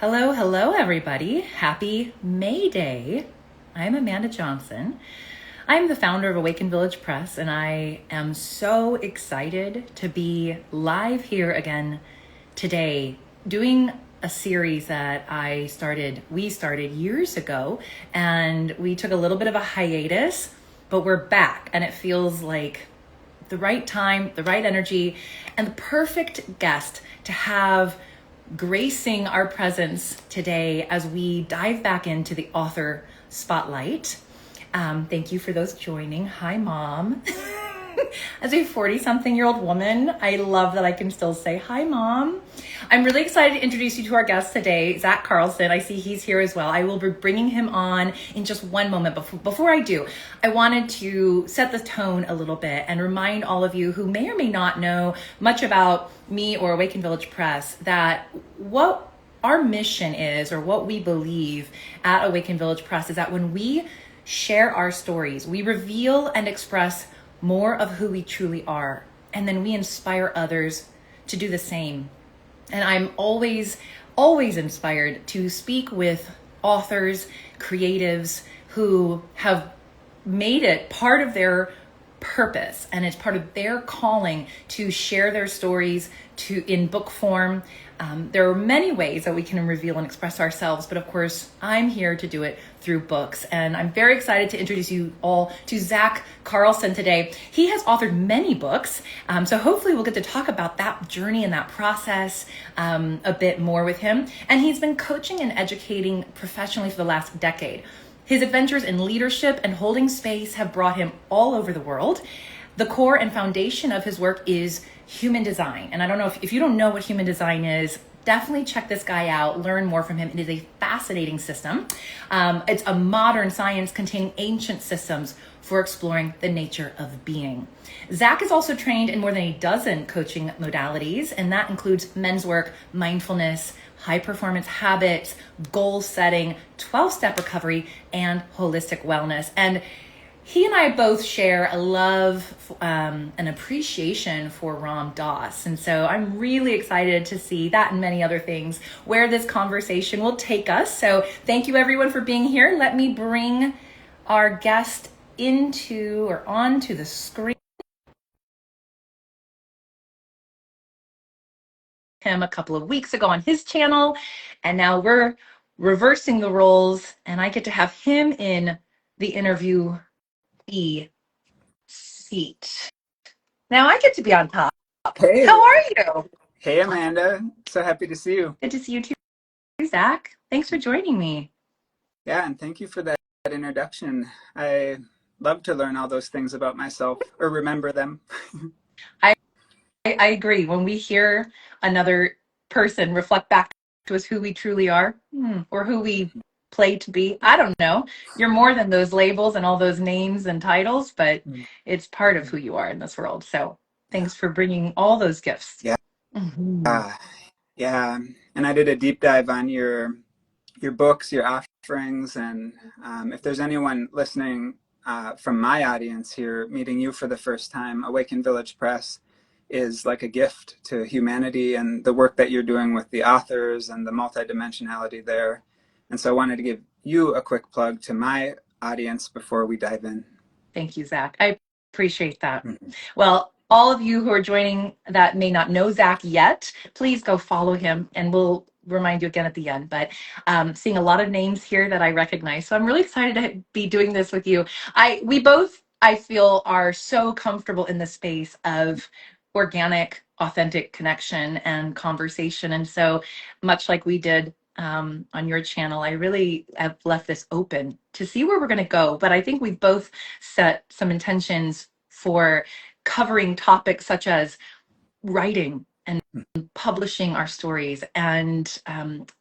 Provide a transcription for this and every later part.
Hello, hello, everybody. Happy May Day. I'm Amanda Johnson. I'm the founder of Awaken Village Press, and I am so excited to be live here again today, doing a series that we started years ago, and we took a little bit of a hiatus, but we're back, and it feels like the right time, the right energy, and the perfect guest to have gracing our presence today as we dive back into the author spotlight. Thank you for those joining. Hi, Mom. As a 40-something-year-old woman, I love that I can still say, hi, Mom. I'm really excited to introduce you to our guest today, Zach Carlsen. I see he's here as well. I will be bringing him on in just one moment. Before I do, I wanted to set the tone a little bit and remind all of you who may or may not know much about me or Awaken Village Press that what our mission is, or what we believe at Awaken Village Press, is that when we share our stories, we reveal and express more of who we truly are, and then we inspire others to do the same. And I'm always inspired to speak with authors, creatives who have made it part of their purpose, and it's part of their calling to share their stories in book form. There are many ways that we can reveal and express ourselves, but of course, I'm here to do it through books. And I'm very excited to introduce you all to Zach Carlsen today. He has authored many books, so hopefully we'll get to talk about that journey and that process a bit more with him. And he's been coaching and educating professionally for the last decade. His adventures in leadership and holding space have brought him all over the world. The core and foundation of his work is human design. And I don't know if you don't know what human design is, definitely check this guy out, learn more from him. It is a fascinating system. It's a modern science containing ancient systems for exploring the nature of being. Zach is also trained in more than a dozen coaching modalities, and that includes men's work, mindfulness, high performance habits, goal setting, 12-step recovery, and holistic wellness. And he and I both share a love, an appreciation for Ram Dass. And so I'm really excited to see that and many other things where this conversation will take us. So thank you everyone for being here. Let me bring our guest onto the screen. Him a couple of weeks ago on his channel, and now we're reversing the roles, and I get to have him in the interview seat. Now I get to be on top. Hey. How are you? Hey, Amanda. So happy to see you. Good to see you too, Zach. Thanks for joining me. Yeah, and thank you for that introduction. I love to learn all those things about myself, or remember them. I agree. When we hear another person reflect back to us who we truly are, or who we play to be, I don't know. You're more than those labels and all those names and titles, but it's part of who you are in this world. So thanks for bringing all those gifts. Yeah. Mm-hmm. Yeah. And I did a deep dive on your books, your offerings, and if there's anyone listening from my audience here, meeting you for the first time, Awaken Village Press is like a gift to humanity, and the work that you're doing with the authors and the multidimensionality there. And so I wanted to give you a quick plug to my audience before we dive in. Thank you, Zach. I appreciate that. Mm-hmm. Well, all of you who are joining that may not know Zach yet, please go follow him, and we'll remind you again at the end. But seeing a lot of names here that I recognize, so I'm really excited to be doing this with you. We both, I feel, are so comfortable in the space of organic, authentic connection and conversation, and so much like we did on your channel, I really have left this open to see where we're going to go. But I think we've both set some intentions for covering topics such as writing and publishing our stories, and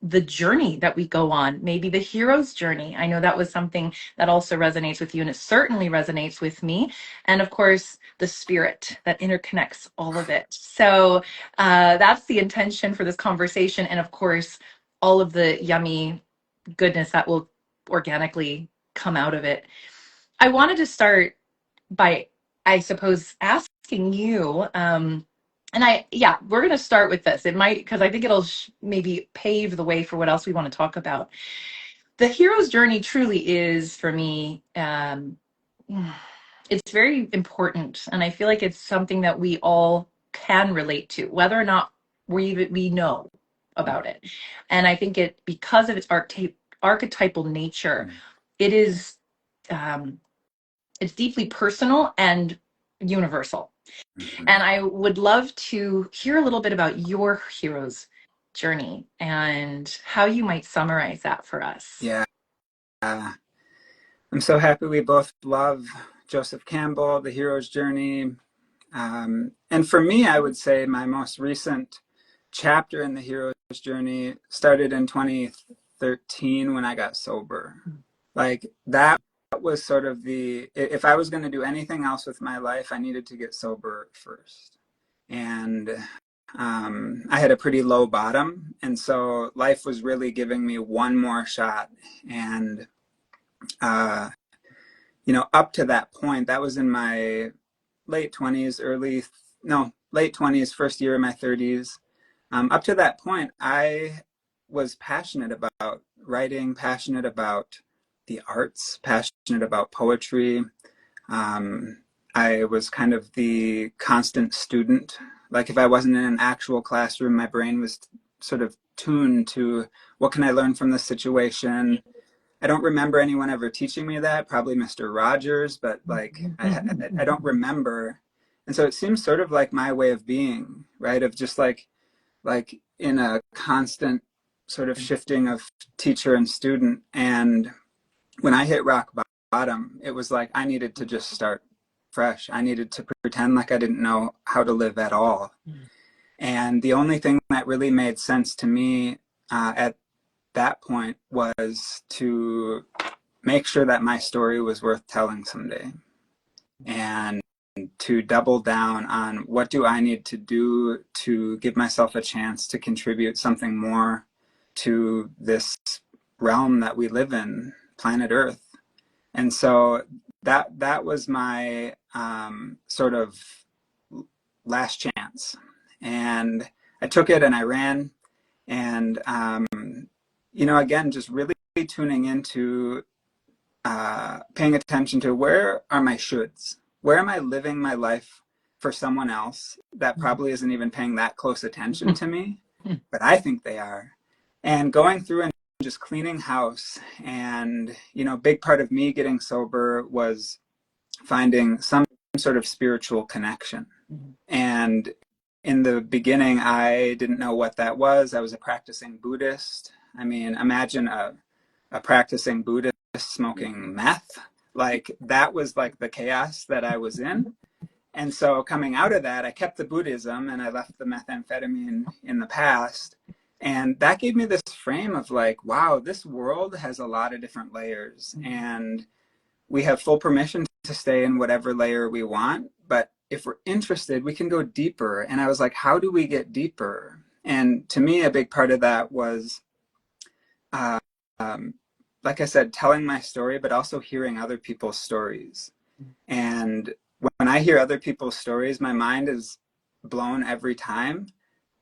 the journey that we go on, maybe the hero's journey. I know that was something that also resonates with you, and it certainly resonates with me. And of course, the spirit that interconnects all of it. So that's the intention for this conversation. And of course, all of the yummy goodness that will organically come out of it. I wanted to start by, I suppose, asking you, And we're going to start with this. It might, because I think it'll maybe pave the way for what else we want to talk about. The hero's journey truly is, for me, it's very important. And I feel like it's something that we all can relate to, whether or not we know about it. And I think because of its archetypal nature, it is, it's deeply personal and universal. And I would love to hear a little bit about your hero's journey and how you might summarize that for us. Yeah. I'm so happy we both love Joseph Campbell, The Hero's Journey. And for me, I would say my most recent chapter in The Hero's Journey started in 2013 when I got sober. Like that was sort of if I was going to do anything else with my life, I needed to get sober first. And I had a pretty low bottom. And so life was really giving me one more shot. And, up to that point, that was in my late 20s, late 20s, first year of my 30s. Up to that point, I was passionate about writing, passionate about the arts, passionate about poetry. I was kind of the constant student. Like if I wasn't in an actual classroom, my brain was sort of tuned to what can I learn from this situation. I don't remember anyone ever teaching me that, probably Mr. Rogers, but like I don't remember. And so it seems sort of like my way of being, right? Of just like in a constant sort of shifting of teacher and student. And when I hit rock bottom, it was like I needed to just start fresh. I needed to pretend like I didn't know how to live at all. And the only thing that really made sense to me at that point was to make sure that my story was worth telling someday, and to double down on what do I need to do to give myself a chance to contribute something more to this realm that we live in, planet Earth. And so that was my sort of last chance. And I took it and I ran. And, again, just really tuning into paying attention to where are my shoulds? Where am I living my life for someone else that probably isn't even paying that close attention to me, but I think they are. And going through and just cleaning house. And, big part of me getting sober was finding some sort of spiritual connection. And in the beginning, I didn't know what that was. I was a practicing Buddhist. I mean, imagine a practicing Buddhist smoking meth. Like that was like the chaos that I was in. And so coming out of that, I kept the Buddhism and I left the methamphetamine in the past. And that gave me this frame of like, wow, this world has a lot of different layers and we have full permission to stay in whatever layer we want. But if we're interested, we can go deeper. And I was like, how do we get deeper? And to me, a big part of that was, like I said, telling my story, but also hearing other people's stories. And when I hear other people's stories, my mind is blown every time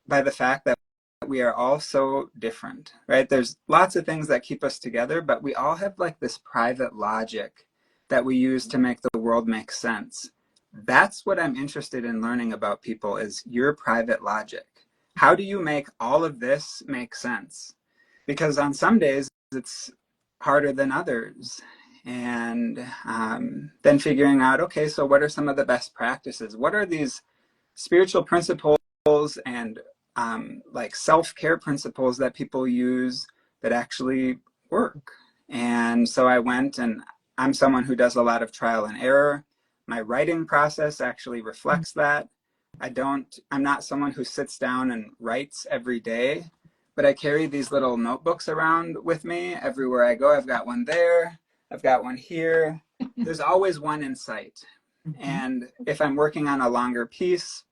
by the fact that we are all so different, right? There's lots of things that keep us together, but we all have like this private logic that we use to make the world make sense. That's what I'm interested in learning about people, is your private logic. How do you make all of this make sense? Because on some days it's harder than others. And then figuring out, okay, so what are some of the best practices? What are these spiritual principles and like self-care principles that people use that actually work? And so I went, and I'm someone who does a lot of trial and error. My writing process actually reflects that. I'm not someone who sits down and writes every day, but I carry these little notebooks around with me everywhere I go. I've got one there. I've got one here. There's always one in sight. And if I'm working on a longer piece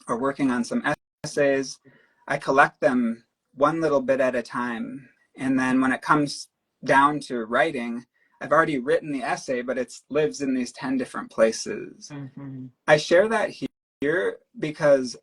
or working on some essays, I collect them one little bit at a time. And then when it comes down to writing, I've already written the essay, but it lives in these 10 different places. I share that here because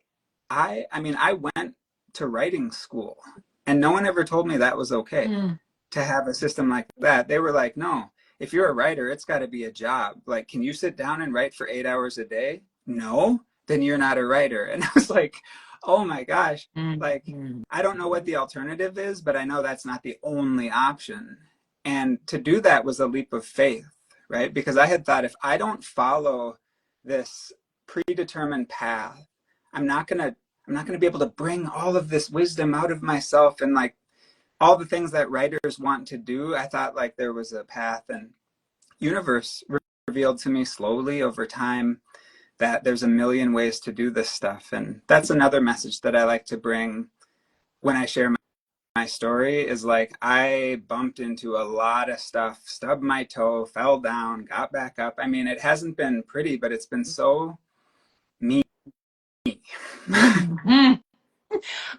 I mean, I went to writing school and no one ever told me that was okay Mm, to have a system like that. They were like, no, if you're a writer, it's got to be a job. Like, can you sit down and write for 8 hours a day? No, then you're not a writer. And I was like, oh my gosh, mm, like, mm. I don't know what the alternative is, but I know that's not the only option. And to do that was a leap of faith, right? Because I had thought if I don't follow this predetermined path, I'm not gonna I'm not gonna be able to bring all of this wisdom out of myself and like all the things that writers want to do. I thought like there was a path, and universe revealed to me slowly over time that there's a million ways to do this stuff. And that's another message that I like to bring when I share my story is like I bumped into a lot of stuff, stubbed my toe, fell down, got back up. I mean, it hasn't been pretty, but it's been so me. Mhm.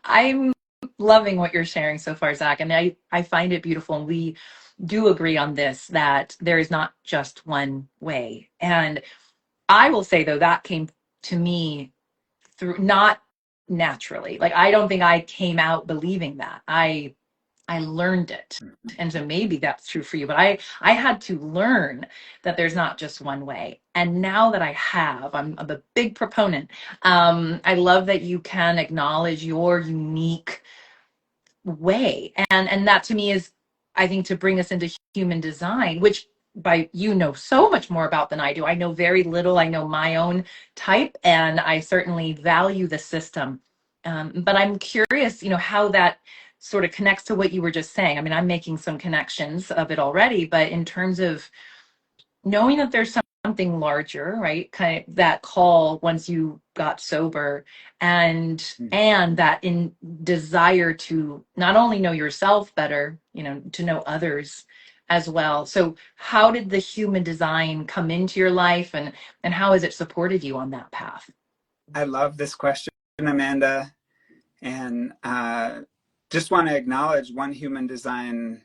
I'm loving what you're sharing so far, Zach, and I find it beautiful. And we do agree on this that there is not just one way. And I will say, though, that came to me through not naturally. Like, I don't think I came out believing that. I learned it. And so maybe that's true for you, but I had to learn that there's not just one way. And now that I have, I'm a big proponent. I love that you can acknowledge your unique way, and that to me is, I think, to bring us into human design, which by you know so much more about than I do. I know very little. I know my own type, and I certainly value the system. But I'm curious, how that sort of connects to what you were just saying. I mean, I'm making some connections of it already, but in terms of knowing that there's something larger, right? Kind of that call once you got sober, and that in desire to not only know yourself better, to know others as well. So how did the human design come into your life, and how has it supported you on that path? I love this question, Amanda, and just want to acknowledge one human design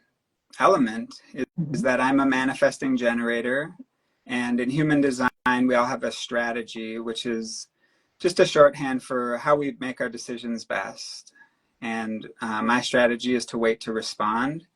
element is Mhm. that I'm a manifesting generator. And in human design, we all have a strategy, which is just a shorthand for how we make our decisions best. And my strategy is to wait to respond.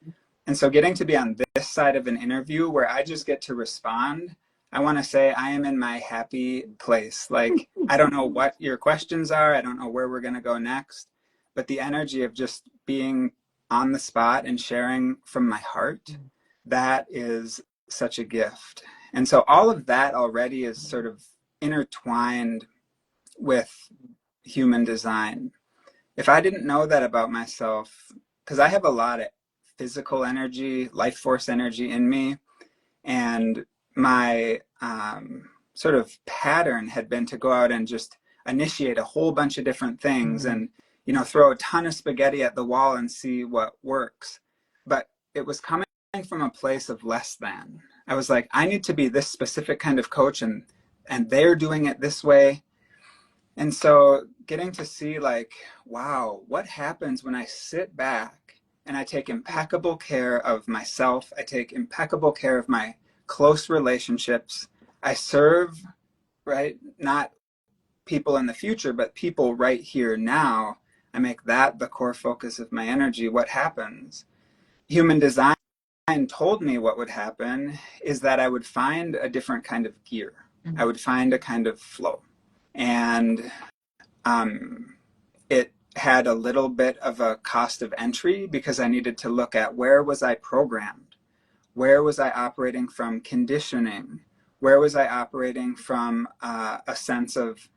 And so getting to be on this side of an interview where I just get to respond, I want to say I am in my happy place. Like, I don't know what your questions are. I don't know where we're going to go next, but the energy of just being on the spot and sharing from my heart, that is such a gift. And so all of that already is sort of intertwined with human design. If I didn't know that about myself, because I have a lot of physical energy, life force energy in me, and my sort of pattern had been to go out and just initiate a whole bunch of different things Mm. and throw a ton of spaghetti at the wall and see what works. But it was coming from a place of less than. I was like, I need to be this specific kind of coach, and they're doing it this way. And so getting to see like, wow, what happens when I sit back and I take impeccable care of myself, I take impeccable care of my close relationships, I serve, right? Not people in the future, but people right here now. I make that the core focus of my energy. What happens? Human design told me what would happen is that I would find a different kind of gear. I would find a kind of flow. And um, it had a little bit of a cost of entry because I needed to look at where was I programmed? Where was I operating from conditioning? Where was I operating from a sense of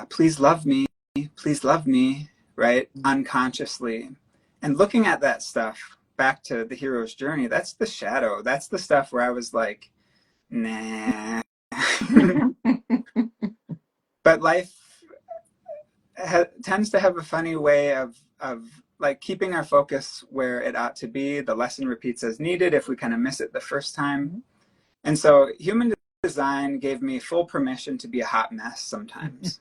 please love me, right? Unconsciously. And looking at that stuff back to the hero's journey, that's the shadow. That's the stuff where I was like, nah. But life tends to have a funny way of like keeping our focus where it ought to be. The lesson repeats as needed if we kind of miss it the first time. And so human design gave me full permission to be a hot mess sometimes,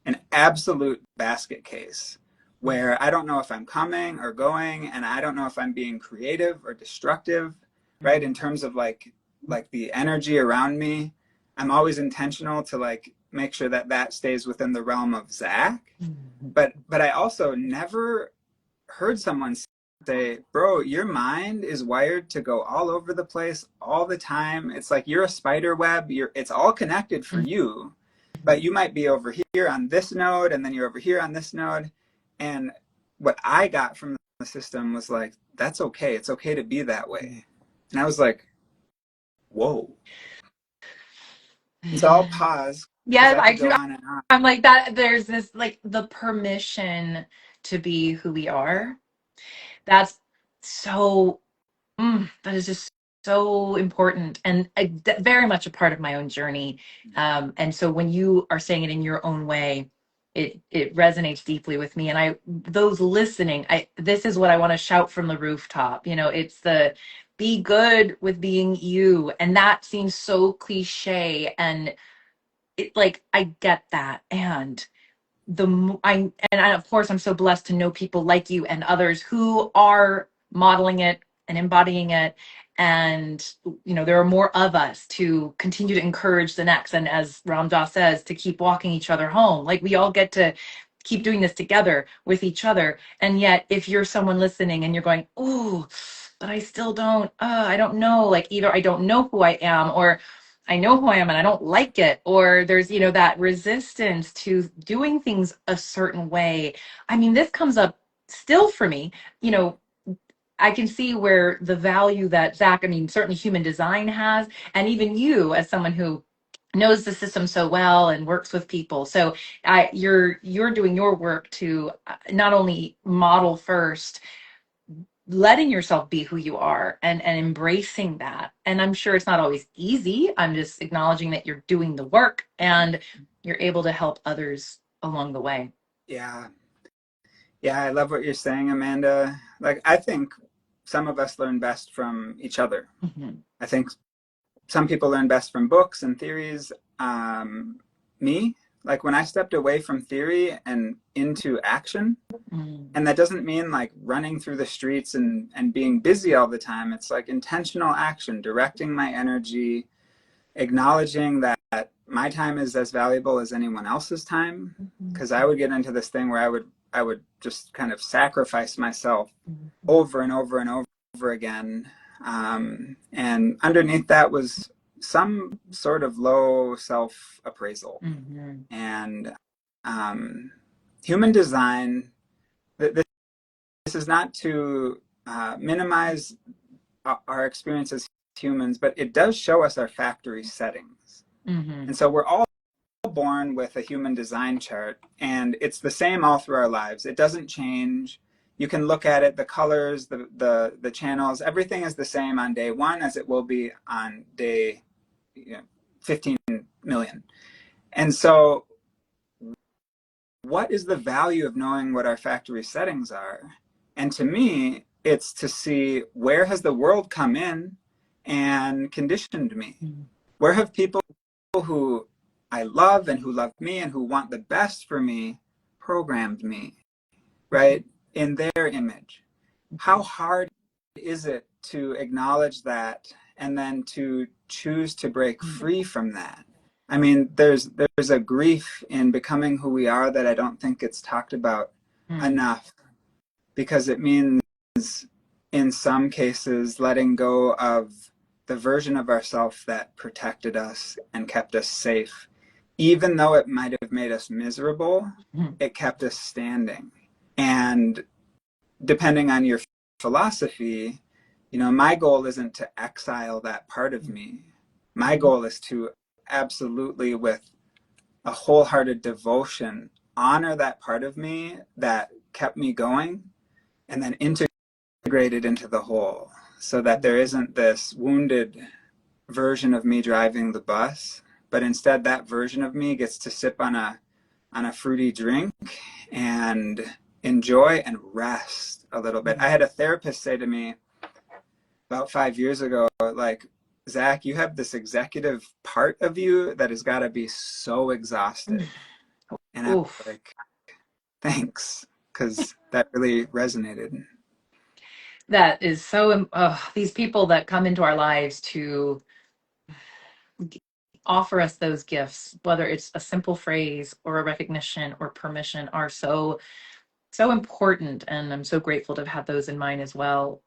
an absolute basket case where I don't know if I'm coming or going, and I don't know if I'm being creative or destructive, right? In terms of like the energy around me, I'm always intentional to like make sure that that stays within the realm of Zach. Mhm. But I also never heard someone say, bro, your mind is wired to go all over the place all the time. It's like you're a spider web. It's all connected for you, but you might be over here on this node, and then you're over here on this node. And what I got from the system was like, that's okay. It's okay to be that way. And I was like, whoa. And so I'll pause because Yes, I could go on and on. I'm like that. There's this like the permission to be who we Yeah. are. That's so, that is just so important and very much a part of my own journey. And so when you are saying it in your own way, it resonates deeply with me. And those listening, this is what I want to shout from the rooftop. You know, it's the be good with being you, and that seems so cliche. And like I get that, and of course I'm so blessed to know people like you and others who are modeling it and embodying it, and there are more of us to continue to encourage the next, and as Ram Dass says, to keep walking each other home. Like we all get to keep doing this together with each other. And yet if you're someone listening and you're going, oh, but I don't know, like either I don't know who I am, or I know who I am and I don't like it, or there's, that resistance to doing things a certain way. I mean, this comes up still for me. You know, I can see where the value that Zach, I mean, certainly human design has, and even you as someone who knows the system so well and works with people. So you're doing your work to not only model first, letting yourself be who you are, and embracing that. And I'm sure it's not always easy. I'm just acknowledging that you're doing the work and you're able to help others along the way. Yeah. Yeah, I love what you're saying, Amanda. Like, I think some of us learn best from each other. Mhm. I think some people learn best from books and theories. Me, like when I stepped away from theory and into action, Mm. and that doesn't mean like running through the streets and being busy all the time. It's like intentional action, directing my energy, acknowledging that my time is as valuable as anyone else's time. Mhm. Because I would get into this thing where I would just kind of sacrifice myself Mhm. over and over and over again. And underneath that was some sort of low self appraisal. Mhm. And human design, this is not to minimize our experience as humans, but it does show us our factory settings. And Mhm. so we're all born with a human design chart, and it's the same all through our lives. It doesn't change. You can look at it, the colors, the channels, everything is the same on day one as it will be on day 15 million. And so what is the value of knowing what our factory settings are? And to me, it's to see where has the world come in and conditioned me? Mhm. Where have people who I love and who love me and who want the best for me programmed me, right? In their image. How hard is it to acknowledge that and then to choose to break free from that? I mean, there's a grief in becoming who we are that I don't think it's talked about Mhm. enough, because it means in some cases letting go of the version of ourselves that protected us and kept us safe. Even though it might have made us miserable, Mhm. it kept us standing. And depending on your philosophy, my goal isn't to exile that part of me. My goal is to absolutely, with a wholehearted devotion, honor that part of me that kept me going, and then integrate it into the whole, so that there isn't this wounded version of me driving the bus, but instead that version of me gets to sip on a fruity drink and enjoy and rest a little bit. I had a therapist say to me about 5 years ago, like, Zach, you have this executive part of you that has got to be so exhausted. And I was Oof. like, thanks, because that really resonated. That is so, these people that come into our lives to offer us those gifts, whether it's a simple phrase or a recognition or permission, are so important, and I'm so grateful to have had those in mind as well.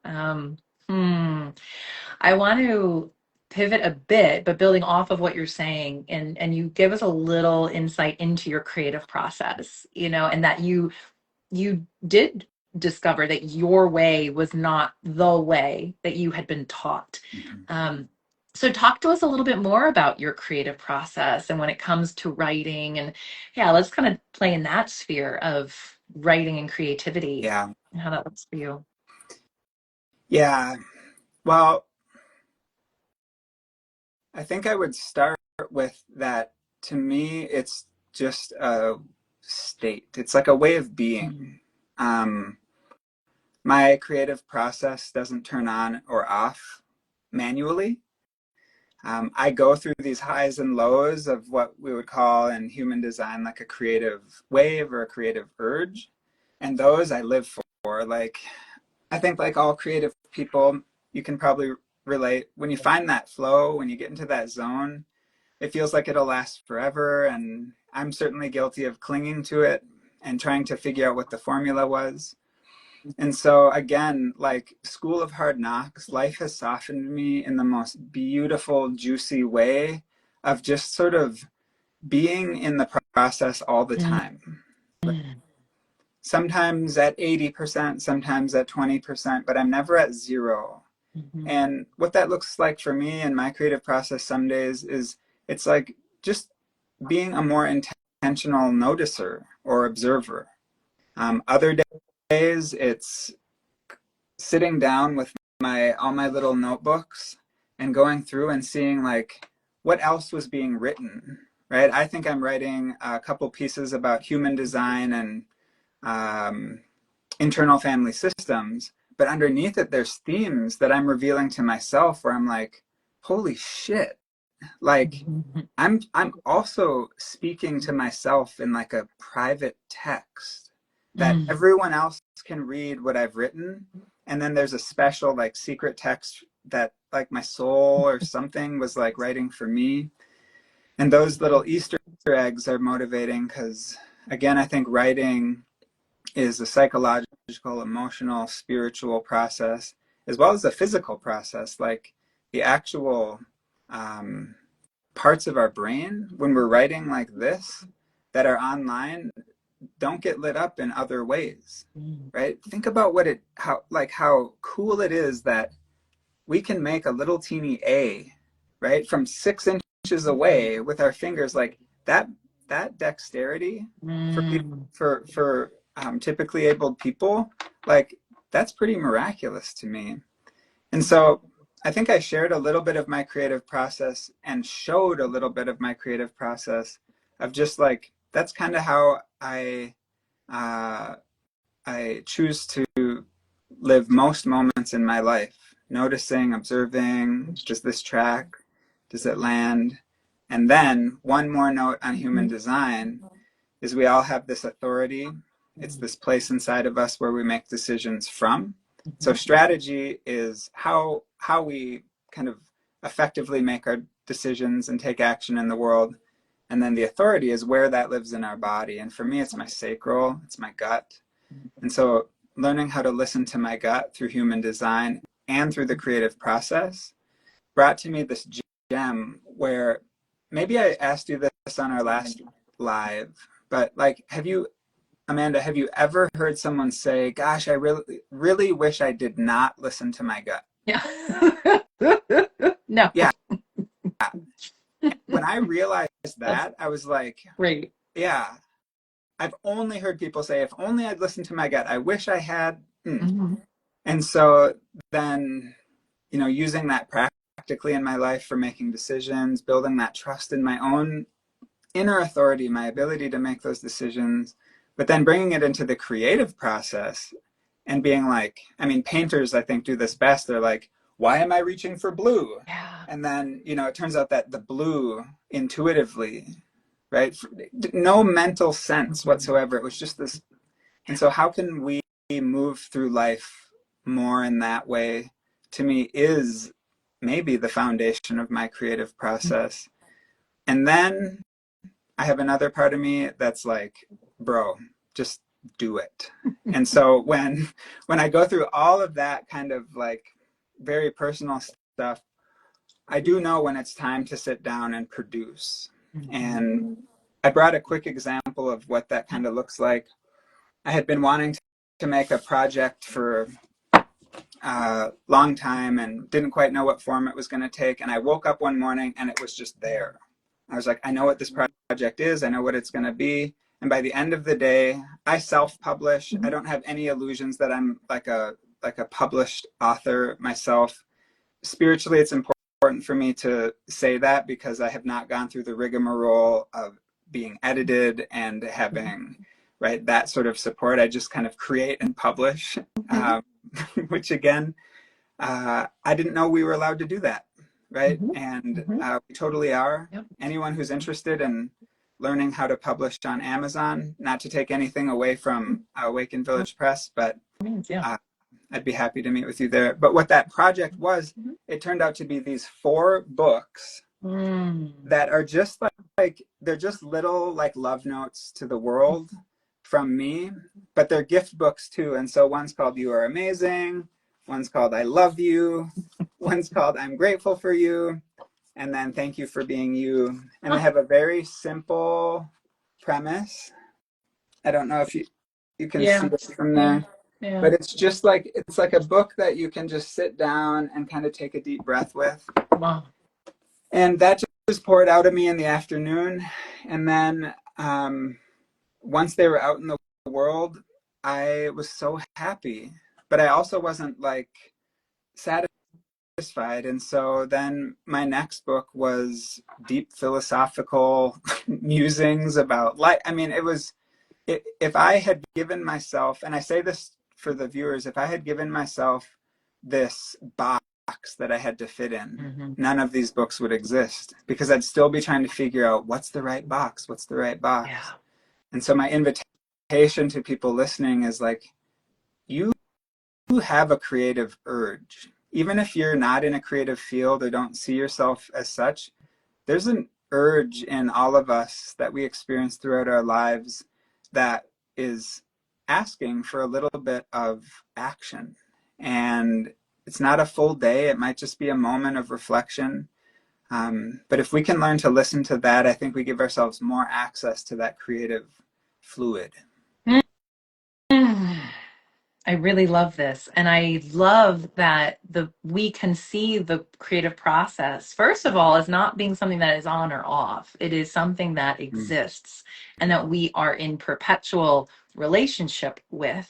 I want to pivot a bit, but building off of what you're saying, and you give us a little insight into your creative process, and that you did discover that your way was not the way that you had been taught. Mhm. So talk to us a little bit more about your creative process and when it comes to writing, and yeah, let's kind of play in that sphere of writing and creativity Yeah. and how that looks for you. Yeah. Well, I think I would start with that. To me, it's just a state. It's like a way of Mm, being. Um, my creative process doesn't turn on or off manually. I go through these highs and lows of what we would call in human design like a creative wave or a creative urge. And those I live for. Like, I think, like all creative people, you can probably relate. When you find that flow, when you get into that zone, it feels like it'll last forever. And I'm certainly guilty of clinging to it and trying to figure out what the formula was. And so, again, like School of Hard Knocks, life has softened me in the most beautiful, juicy way of just sort of being in the process all the mm, time. mm, Sometimes at 80%, sometimes at 20%, but I'm never at zero. mhm, And what that looks like for me in my creative process some days is it's like just being a more intentional noticer or observer. Other days, it's sitting down with my all my little notebooks and going through and seeing like what else was being written. Right? I think I'm writing a couple pieces about human design and um, internal family systems, but underneath it, there's themes that I'm revealing to myself where I'm like, holy shit, like mhm, I'm also speaking to myself in like a private text that mm, everyone else can read what I've written. And then there's a special like secret text that like my soul or something was like writing for me. And those little Easter eggs are motivating because, again, I think writing is a psychological, emotional, spiritual process, as well as a physical process. Like the actual um, parts of our brain when we're writing like this that are online don't get lit up in other ways, mm, right? Think about what it how cool it is that we can make a little teeny A, right, from 6 inches away with our fingers. Like that dexterity for people mm, for typically abled people, like that's pretty miraculous to me. And so I think I shared a little bit of my creative process and showed a little bit of my creative process of just like that's kind of how uh, I choose to live most moments in my life, noticing, observing, does this track? Does it land? And then one more note on human design is we all have this authority. It's this place inside of us where we make decisions from. So mhm, strategy is how we kind of effectively make our decisions and take action in the world. And then the authority is where that lives in our body. And for me, it's my sacral, it's my gut. And so learning how to listen to my gut through human design and through the creative process brought to me this gem where maybe I asked you this on our last live, but like, Amanda, have you ever heard someone say, gosh, I really, really wish I did not listen to my gut? yeah. No. Yeah. When I realized That's that, I was like, great. yeah, I've only heard people say, if only I'd listened to my gut, I wish I had. Mhm, And so then, using that practically in my life for making decisions, building that trust in my own inner authority, my ability to make those decisions, but then bringing it into the creative process and being like, I mean, painters, I think, do this best. They're like, why am I reaching for blue? yeah. And then, it turns out that the blue intuitively, right? No mental sense Mhm, whatsoever. It was just this. And so, how can we move through life more in that way? To me, is maybe the foundation of my creative process. And then I have another part of me that's like, bro, just do it. And so when I go through all of that kind of like very personal stuff, I do know when it's time to sit down and produce. And I brought a quick example of what that kind of looks like. I had been wanting to make a project for a long time and didn't quite know what form it was going to take. And I woke up one morning and it was just there. I was like, I know what this project is. I know what it's going to be. And by the end of the day, I self-publish. I don't have any illusions that I'm like a published author myself. Spiritually, it's important for me to say that because I have not gone through the rigmarole of being edited and having right that sort of support. I just kind of create and publish, which again, I didn't know we were allowed to do that, right? And we totally are. Yep. Anyone who's interested in learning how to publish on Amazon, not to take anything away from Awaken Village Press, but I'd be happy to meet with you there. But what that project was, it turned out to be these 4 books that are just like they're just little like love notes to the world from me, but they're gift books too. And so one's called You Are Amazing, one's called I Love You, one's called I'm Grateful for You, and then Thank You for Being You. And they have a very simple premise. I don't know if you can see it from there. Yeah. But it's just like, it's like a book that you can just sit down and kind of take a deep breath with. Wow. And that just poured out of me in the afternoon. And then once they were out in the world, I was so happy. But I also wasn't like satisfied. And so then my next book was deep philosophical musings about life. I mean, it was, if I had given myself, and I say this for the viewers, if I had given myself this box that I had to fit in, none of these books would exist because I'd still be trying to figure out what's the right box, what's the right box. Yeah. And so my invitation to people listening is like, you have a creative urge. Even if you're not in a creative field or don't see yourself as such, there's an urge in all of us that we experience throughout our lives that is asking for a little bit of action. And it's not a full day. It might just be a moment of reflection. But if we can learn to listen to that, I think we give ourselves more access to that creative fluid. I really love this. And I love that we can see the creative process, first of all, as not being something that is on or off. It is something that exists and that we are in perpetual relationship with.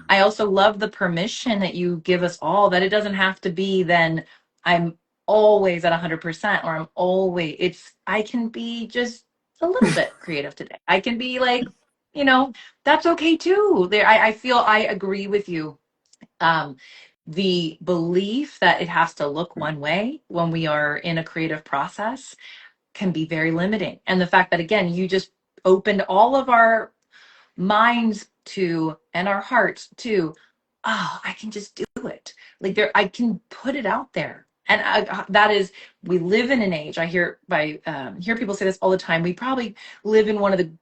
I also love the permission that you give us all, that it doesn't have to be then I'm always at 100% or I can be just a little bit creative today. I can be like, that's okay too. I feel I agree with you. The belief that it has to look one way when we are in a creative process can be very limiting. And the fact that, again, you just opened all of our minds to and our hearts to, I can just do it. Like I can put it out there. And that is, we live in an age. I hear people say this all the time. We probably live in one of the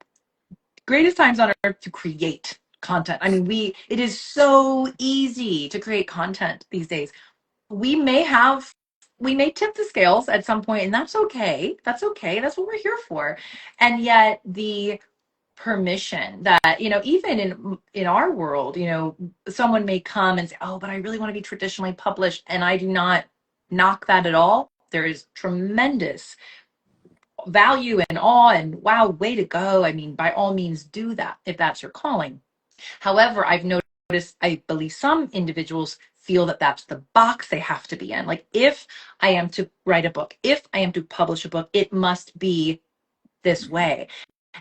greatest times on earth to create content. I mean, it is so easy to create content these days. We may tip the scales at some point, and that's okay. That's okay. That's what we're here for. And yet the permission that, even in our world, someone may come and say, oh, but I really want to be traditionally published. And I do not knock that at all. There is tremendous value and awe and wow, way to go. I mean, by all means do that if that's your calling. However, I've noticed, I believe some individuals feel that that's the box they have to be in. Like, if I am to write a book, if I am to publish a book, it must be this way.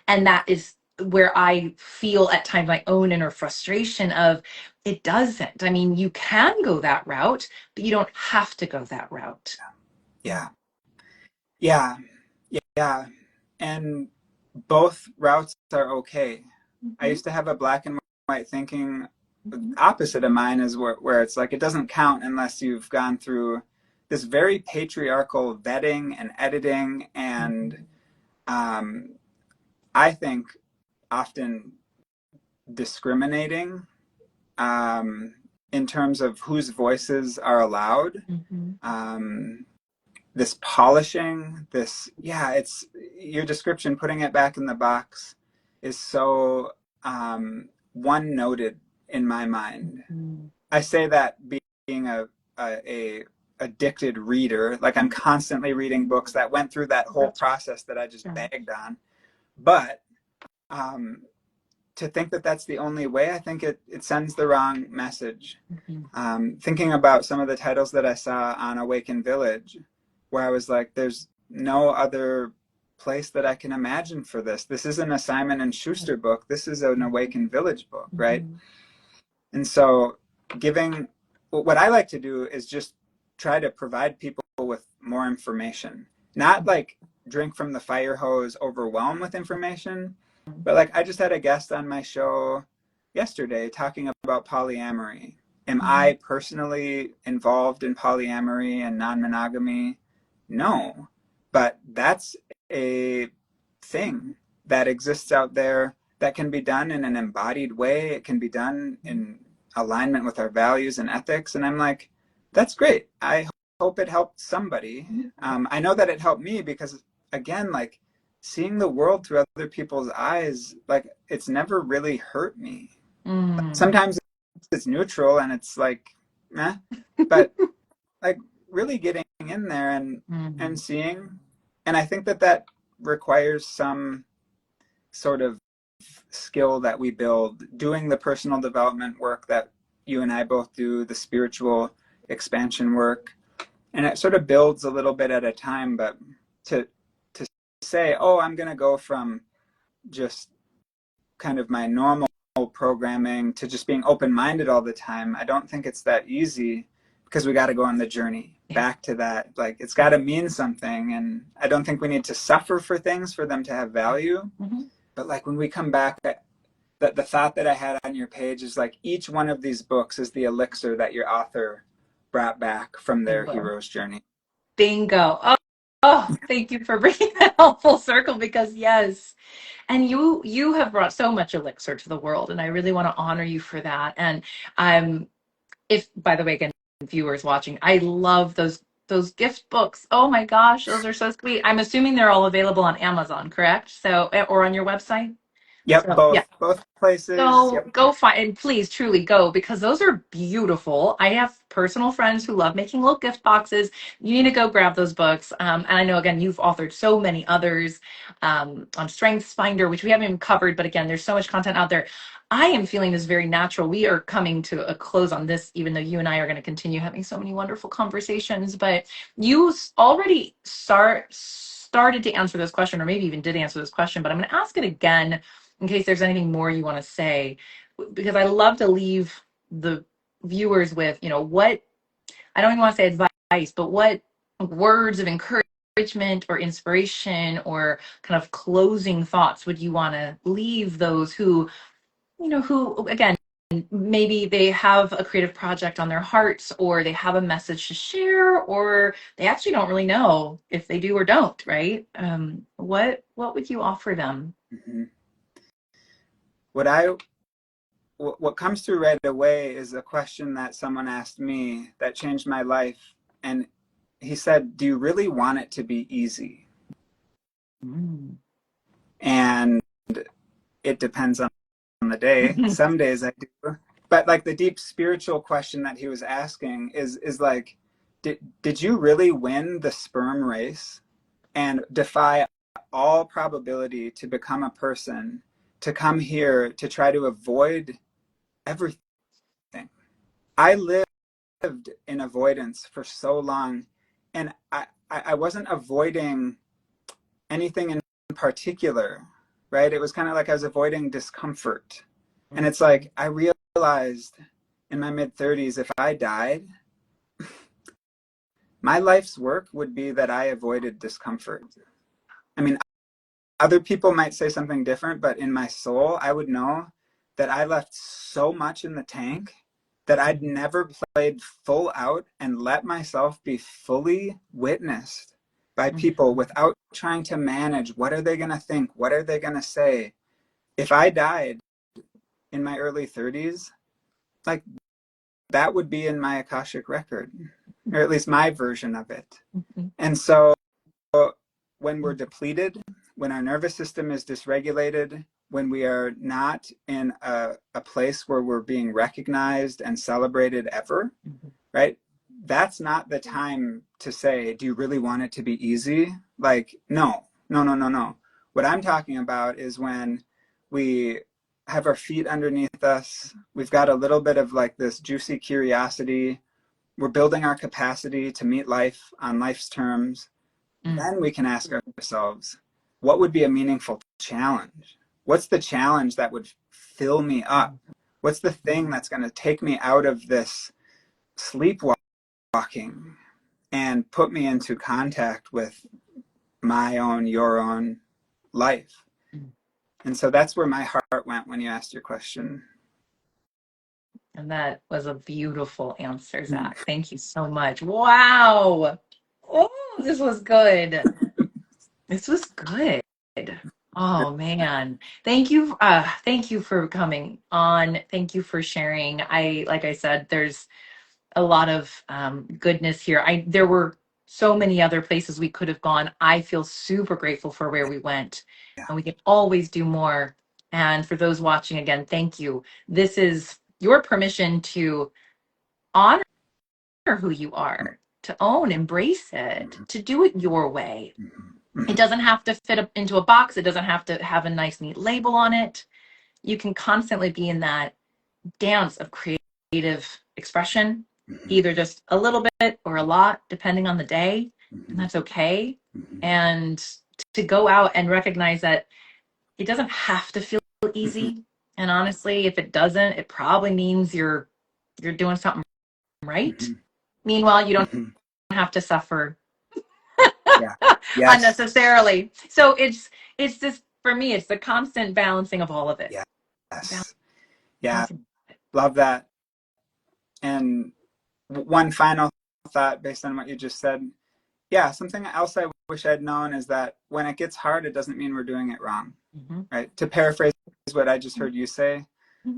And that is where I feel at times my own inner frustration of it doesn't. I mean, you can go that route, but you don't have to go that route. Yeah. And both routes are okay. I used to have a black and white thinking. Opposite of mine is where it's like, it doesn't count unless you've gone through this very patriarchal vetting and editing and um, I think, often discriminating in terms of whose voices are allowed. Mm-hmm. Um, this polishing, this, yeah, it's your description, putting it back in the box is so one noted in my mind. Mm-hmm. I say that being a addicted reader, like I'm constantly reading books that went through that whole That's process that I just right. bagged on. But um, to think that that's the only way, I think it sends the wrong message. Mm-hmm. Thinking about some of the titles that I saw on Awaken Village, where I was like, there's no other place that I can imagine for this. This isn't a Simon and Schuster book. This is an Awaken Village book, right? Mm-hmm. And so giving, what I like to do is just try to provide people with more information, not like drink from the fire hose, overwhelmed with information, but like I just had a guest on my show yesterday talking about polyamory. Am Mm-hmm. I personally involved in polyamory and non-monogamy? No, but that's a thing that exists out there that can be done in an embodied way. It can be done in alignment with our values and ethics. And I'm like, that's great. I hope it helped somebody. I know that it helped me because, again, like seeing the world through other people's eyes, like it's never really hurt me. Mm-hmm. Sometimes it's neutral and it's like, eh, but like really getting in there and seeing, and I think that that requires some sort of skill that we build doing the personal development work that you and I both do, the spiritual expansion work, and it sort of builds a little bit at a time. But to say, oh, I'm going to go from just kind of my normal programming to just being open-minded all the time, I don't think it's that easy, because we got to go on the journey back to that. Like it's got to mean something, and I don't think we need to suffer for things for them to have value. Mm-hmm. But like when we come back, that the thought that I had on your page is like each one of these books is the elixir that your author brought back from their Bingo. hero's journey. Bingo. Oh, oh, thank you for bringing that all full circle because yes. And you have brought so much elixir to the world and I really want to honor you for that. And if by the way, again, viewers watching, I love those gift books. Oh my gosh, those are so sweet. I'm assuming they're all available on Amazon, correct? So or on your website? Yep, So yeah. both places. Go Yep. go find and please truly go because those are beautiful. I have personal friends who love making little gift boxes. You need to go grab those books. And I know again you've authored so many others on Strengths Finder, which we haven't even covered, but again, there's so much content out there. I am feeling this very natural. We are coming to a close on this, even though you and I are going to continue having so many wonderful conversations. But you already started to answer this question, or maybe even did answer this question, but I'm going to ask it again in case there's anything more you want to say, because I love to leave the viewers with, what I don't even want to say advice, but what words of encouragement or inspiration or kind of closing thoughts would you want to leave those who again, maybe they have a creative project on their hearts or they have a message to share or they actually don't really know if they do or don't, right? What would you offer them? Mm-hmm. What comes through right away is a question that someone asked me that changed my life, and he said, "Do you really want it to be easy?" Mm. And it depends on the day. Some days I do, but like the deep spiritual question that he was asking is like, did you really win the sperm race and defy all probability to become a person, to come here to try to avoid everything? I lived in avoidance for so long, and I wasn't avoiding anything in particular, right? It was kind of like I was avoiding discomfort. And it's like I realized in my mid 30s, if I died, my life's work would be that I avoided discomfort. I mean, other people might say something different, but in my soul, I would know that I left so much in the tank that I'd never played full out and let myself be fully witnessed by people without trying to manage what are they going to think, what are they going to say. If I died in my early 30s, like that would be in my Akashic record, or at least my version of it. And so when we're depleted, when our nervous system is dysregulated, when we are not in a place where we're being recognized and celebrated ever, right? That's not the time to say, do you really want it to be easy? Like, no. What I'm talking about is when we have our feet underneath us, we've got a little bit of like this juicy curiosity, we're building our capacity to meet life on life's terms. Then we can ask ourselves, what would be a meaningful challenge? What's the challenge that would fill me up? What's the thing that's going to take me out of this sleepwalking and put me into contact with my own, your own life? And so that's where my heart went when you asked your question. And that was a beautiful answer, Zach. Thank you so much. Wow. Oh, this was good. This was good. Oh man. Thank you for coming on. Thank you for sharing. Like I said, there's a lot of goodness here. There were so many other places we could have gone. I feel super grateful for where we went, Yeah. and we can always do more. And for those watching again, thank you. This is your permission to honor who you are, to own, embrace it, to do it your way. It doesn't have to fit up into a box. It doesn't have to have a nice, neat label on it. You can constantly be in that dance of creative expression, either just a little bit or a lot, depending on the day, and that's okay. And to go out and recognize that it doesn't have to feel easy. And honestly, if it doesn't, it probably means you're doing something right. Meanwhile, you don't have to suffer Yeah. Yes. unnecessarily. So it's this, for me, it's the constant balancing of all of it. Yes. Yeah. Love that. And one final thought based on what you just said. Yeah, something else I wish I'd known is that when it gets hard, it doesn't mean we're doing it wrong, right? To paraphrase what I just heard you say,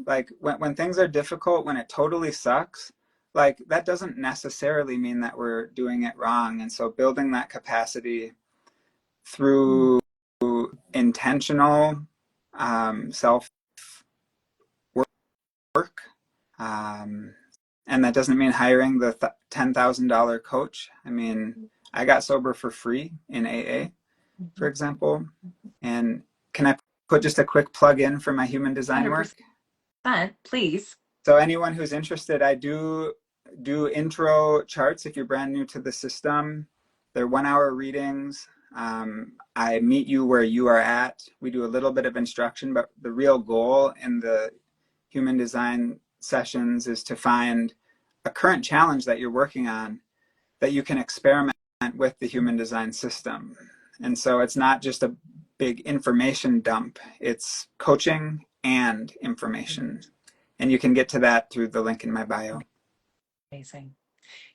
like when things are difficult, when it totally sucks, like that doesn't necessarily mean that we're doing it wrong. And so building that capacity through intentional self work, and that doesn't mean hiring the $10,000 coach. I mean, I got sober for free in AA, for example. And can I put just a quick plug in for my human design work? 100%, please. So anyone who's interested, I do intro charts if you're brand new to the system. They're 1-hour readings. I meet you where you are at. We do a little bit of instruction, but the real goal in the human design sessions is to find a current challenge that you're working on that you can experiment with the human design system. And so it's not just a big information dump, it's coaching and information. And you can get to that through the link in my bio. Amazing.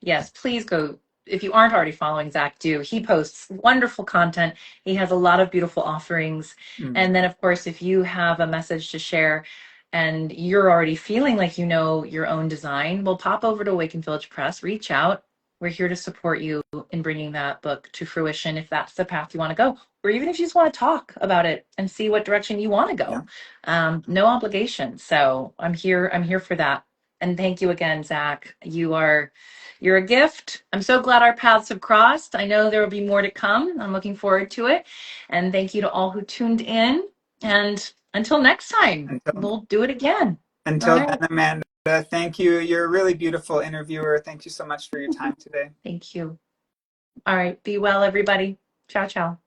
Yes, please go. If you aren't already following Zach, do. He posts wonderful content. He has a lot of beautiful offerings. And then, of course, if you have a message to share and you're already feeling like you know your own design, well, pop over to Awaken Village Press, reach out. We're here to support you in bringing that book to fruition if that's the path you want to go, or even if you just want to talk about it and see what direction you want to go. Yeah. No obligation. So I'm here for that. And thank you again, Zach. You're a gift. I'm so glad our paths have crossed. I know there will be more to come. I'm looking forward to it. And thank you to all who tuned in. And until next time, we'll do it again. Until then, Amanda, thank you. You're a really beautiful interviewer. Thank you so much for your time today. Thank you. All right. Be well, everybody. Ciao, ciao.